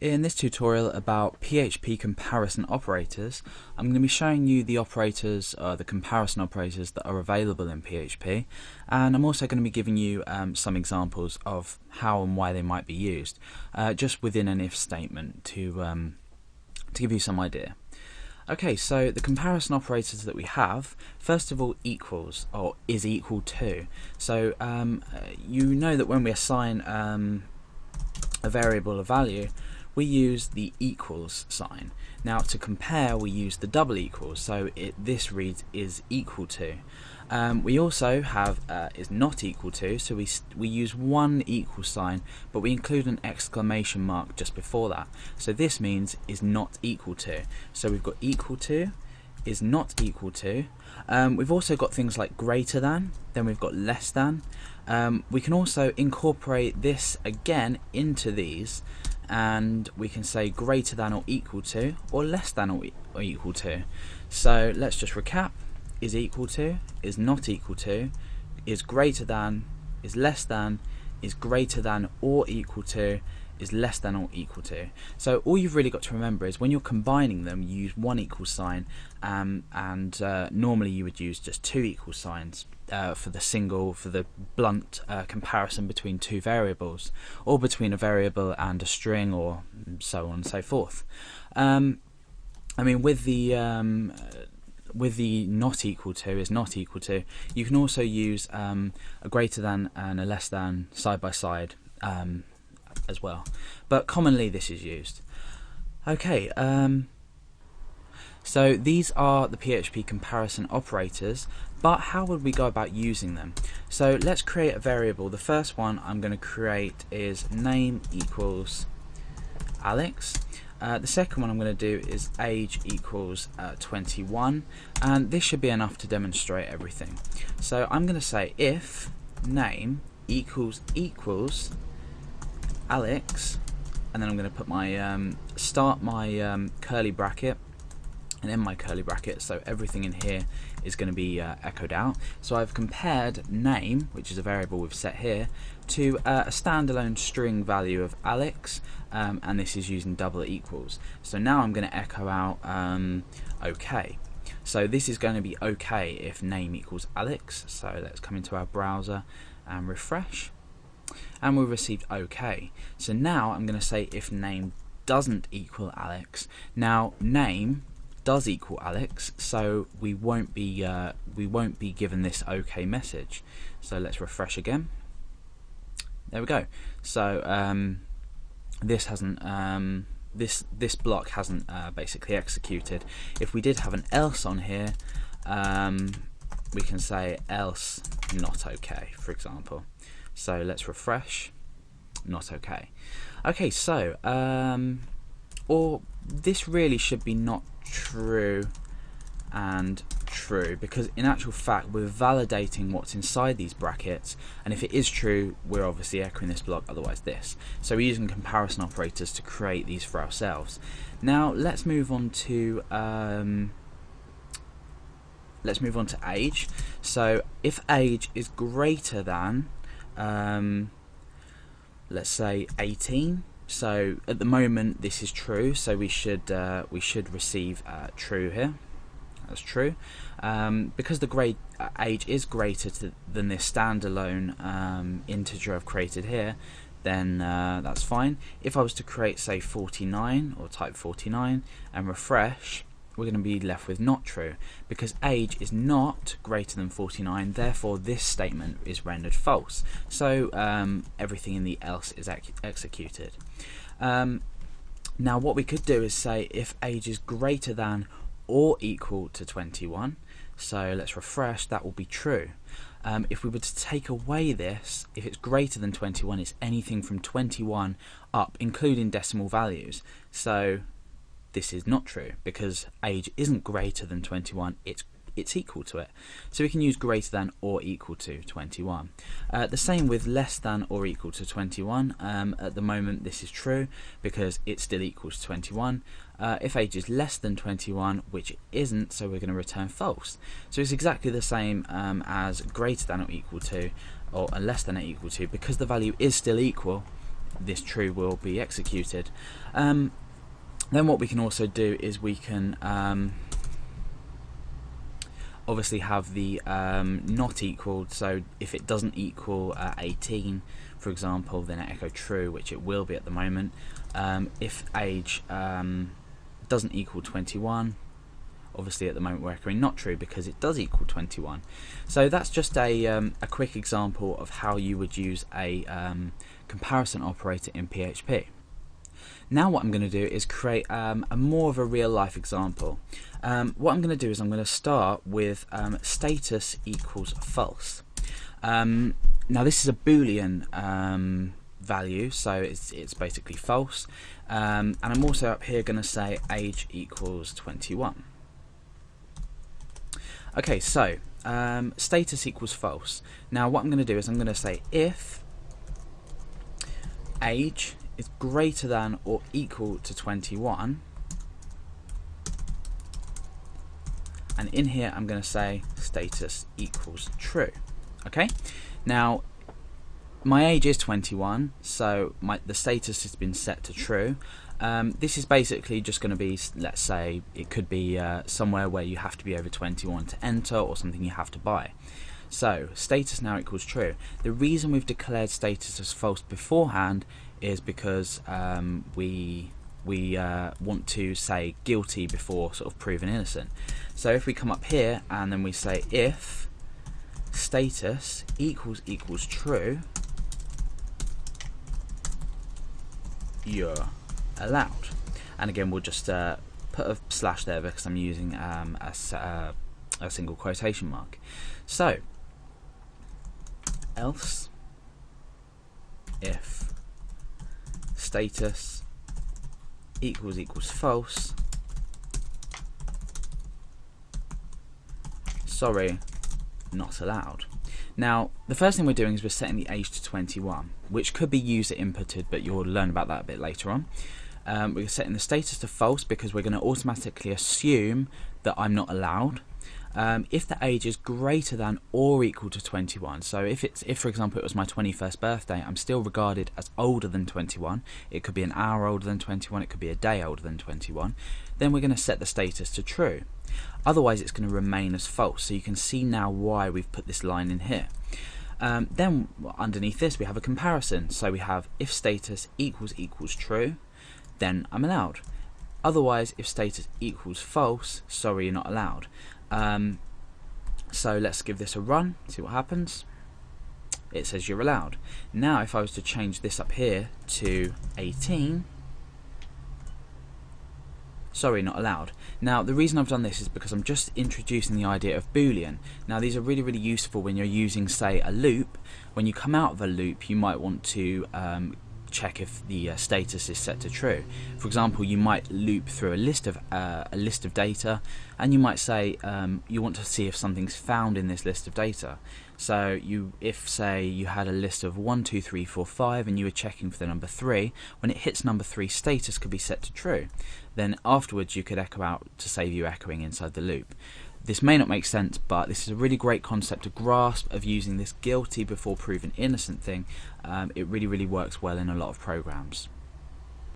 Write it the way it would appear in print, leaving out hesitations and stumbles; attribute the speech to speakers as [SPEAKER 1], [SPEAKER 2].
[SPEAKER 1] In this tutorial about PHP comparison operators, I'm going to be showing you the operators, the comparison operators that are available in PHP, and I'm also going to be giving you some examples of how and why they might be used, just within an if statement to give you some idea. Okay, so the comparison operators that we have, first of all, equals, or is equal to. So you know that when we assign a variable a value, we use the equals sign. Now to compare, we use the double equals, so this reads is equal to. We also have is not equal to, so we use one equal sign, but we include an exclamation mark just before that. So this means is not equal to. So we've got equal to, is not equal to. We've also got things like greater than, then we've got less than. We can also incorporate this again into these, and we can say greater than or equal to, or less than or equal to. So let's just recap. Is equal to, is not equal to, is greater than, is less than, is greater than or equal to, is less than or equal to. So all you've really got to remember is when you're combining them, you use one equal sign, and normally you would use just two equal signs for the blunt comparison between two variables, or between a variable and a string, or so on and so forth. I mean, with the not equal to, is not equal to, you can also use a greater than and a less than side by side as well, but commonly this is used. Okay, so these are the PHP comparison operators, but how would we go about using them? So let's create a variable. The first one I'm going to create is name equals Alex. The second one I'm going to do is age equals 21, and this should be enough to demonstrate everything. So I'm going to say if name equals Alex, and then I'm going to put my start my curly bracket and end my curly bracket, so everything in here is going to be echoed out. So I've compared name, which is a variable we've set here, to a standalone string value of Alex, and this is using double equals. So now I'm going to echo out OK. So this is going to be OK if name equals Alex. So let's come into our browser and refresh, and we've received OK. So now I'm going to say if name doesn't equal Alex. Now name does equal Alex, so we won't be given this OK message. So let's refresh again. There we go. So this hasn't this block hasn't basically executed. If we did have an else on here, we can say else not OK, for example. So let's refresh. Not OK. Okay, so or this really should be not true and true, because in actual fact we're validating what's inside these brackets, and if it is true we're obviously echoing this block, otherwise this. So we're using comparison operators to create these for ourselves. Now let's move on to age. So if age is greater than let's say 18, so at the moment this is true, so we should receive true here. That's true. Because the age is greater than this standalone integer I've created here, then that's fine. If I was to create, say, 49, or type 49 and refresh, we're going to be left with not true, because age is not greater than 49, therefore this statement is rendered false. So everything in the else is executed. Now what we could do is say if age is greater than or equal to 21, so let's refresh, that will be true. If we were to take away this, if it's greater than 21, it's anything from 21 up, including decimal values. So this is not true, because age isn't greater than 21, it's equal to it. So we can use greater than or equal to 21. The same with less than or equal to 21. At the moment this is true because it still equals 21. If age is less than 21, which it isn't, so we're going to return false. So it's exactly the same as greater than or equal to, or less than or equal to, because the value is still equal. this true will be executed. Then what we can also do is we can obviously have the not equal, so if it doesn't equal 18, for example, then echo true, which it will be at the moment. If age doesn't equal 21, obviously at the moment we're echoing not true because it does equal 21. So that's just a quick example of how you would use a comparison operator in PHP. Now what I'm going to do is create a more of a real life example. What I'm going to do is I'm going to start with status equals false. Now this is a Boolean value, so it's basically false, and I'm also up here going to say age equals 21. Okay, so status equals false. Now what I'm going to do is I'm going to say if age is greater than or equal to 21, and in here I'm going to say status equals true. Okay, now my age is 21, so the status has been set to true. This is basically just going to be, let's say it could be somewhere where you have to be over 21 to enter, or something you have to buy. So status now equals true. The reason we've declared status as false beforehand is because we want to say guilty before sort of proven innocent. So if we come up here and then we say if status equals true, you're allowed. And again, we'll just put a slash there because I'm using a single quotation mark. So else if status equals false, sorry, not allowed. Now the first thing we're doing is we're setting the age to 21, which could be user inputted, but you'll learn about that a bit later on. We're setting the status to false because we're going to automatically assume that I'm not allowed. If the age is greater than or equal to 21, so if for example it was my 21st birthday, I'm still regarded as older than 21. It could be an hour older than 21, it could be a day older than 21. Then we're going to set the status to true. Otherwise it's going to remain as false. So you can see now why we've put this line in here. Then underneath this we have a comparison. So we have if status equals true, then I'm allowed. Otherwise, if status equals false, sorry, you're not allowed. So let's give this a run, see what happens. It says you're allowed. Now if I was to change this up here to 18, sorry, not allowed. Now the reason I've done this is because I'm just introducing the idea of Boolean. Now these are really useful when you're using, say, a loop. When you come out of a loop, you might want to check if the status is set to true. For example, you might loop through a list of data, and you might say you want to see if something's found in this list of data. So if say you had a list of 1, 2, 3, 4, 5, and you were checking for the number 3, when it hits number 3, status could be set to true. Then afterwards you could echo out to save you echoing inside the loop. This may not make sense, but this is a really great concept to grasp of using this guilty before proven innocent thing. It really works well in a lot of programs.